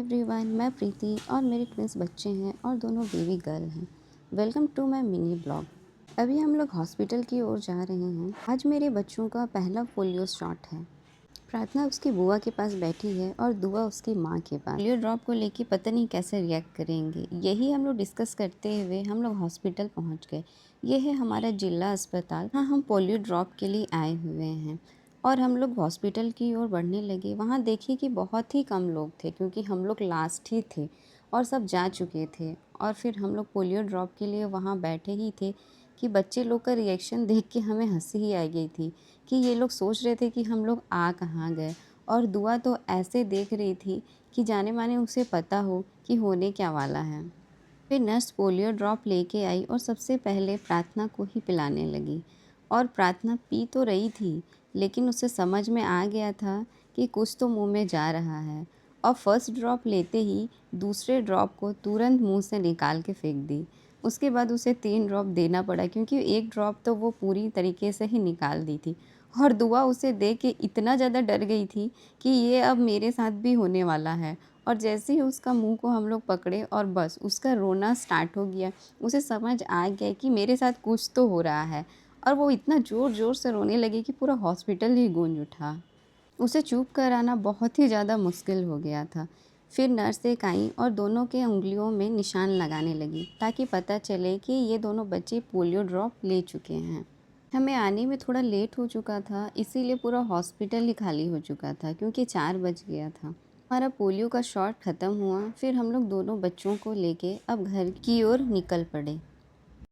Everyone, मैं प्रीति और मेरे ट्विंस बच्चे हैं और दोनों बेबी गर्ल हैं। Welcome to my mini blog. अभी हम लोग हॉस्पिटल की ओर जा रहे हैं। आज मेरे बच्चों का पहला पोलियो शॉट है। प्रार्थना उसकी बुआ के पास बैठी है और दुआ उसकी माँ के पास। पोलियो ड्रॉप को लेके पता नहीं कैसे रिएक्ट करेंगे, यही हम लोग डिस्कस करते हुए हम लोग हॉस्पिटल पहुँच गए। ये है हमारा जिला अस्पताल। हाँ, हम पोलियो ड्रॉप के लिए आए हुए हैं और हम लोग हॉस्पिटल की ओर बढ़ने लगे। वहाँ देखिए कि बहुत ही कम लोग थे क्योंकि हम लोग लास्ट ही थे और सब जा चुके थे। और फिर हम लोग पोलियो ड्रॉप के लिए वहाँ बैठे ही थे कि बच्चे लोग का रिएक्शन देख के हमें हंसी ही आ गई थी कि ये लोग सोच रहे थे कि हम लोग आ कहाँ गए। और दुआ तो ऐसे देख रही थी कि जाने माने उसे पता हो कि होने क्या वाला है। फिर नर्स पोलियो ड्रॉप लेके आई और सबसे पहले प्रार्थना को ही पिलाने लगी। और प्रार्थना पी तो रही थी लेकिन उसे समझ में आ गया था कि कुछ तो मुंह में जा रहा है और फर्स्ट ड्रॉप लेते ही दूसरे ड्रॉप को तुरंत मुंह से निकाल के फेंक दी। उसके बाद उसे 3 ड्रॉप देना पड़ा क्योंकि एक ड्रॉप तो वो पूरी तरीके से ही निकाल दी थी। और दुआ उसे देख के इतना ज़्यादा डर गई थी कि ये अब मेरे साथ भी होने वाला है। और जैसे ही उसका मुंह को हम लोग पकड़े और बस उसका रोना स्टार्ट हो गया। उसे समझ आ गया कि मेरे साथ कुछ तो हो रहा है और वो इतना ज़ोर ज़ोर से रोने लगी कि पूरा हॉस्पिटल ही गूंज उठा। उसे चुप कराना बहुत ही ज़्यादा मुश्किल हो गया था। फिर नर्स एक आई और दोनों के उंगलियों में निशान लगाने लगी ताकि पता चले कि ये दोनों बच्चे पोलियो ड्रॉप ले चुके हैं। हमें आने में थोड़ा लेट हो चुका था, इसीलिए पूरा हॉस्पिटल ही खाली हो चुका था क्योंकि 4 बज गया था। हमारा पोलियो का शॉट ख़त्म हुआ। फिर हम लोग दोनों बच्चों को लेके अब घर की ओर निकल पड़े।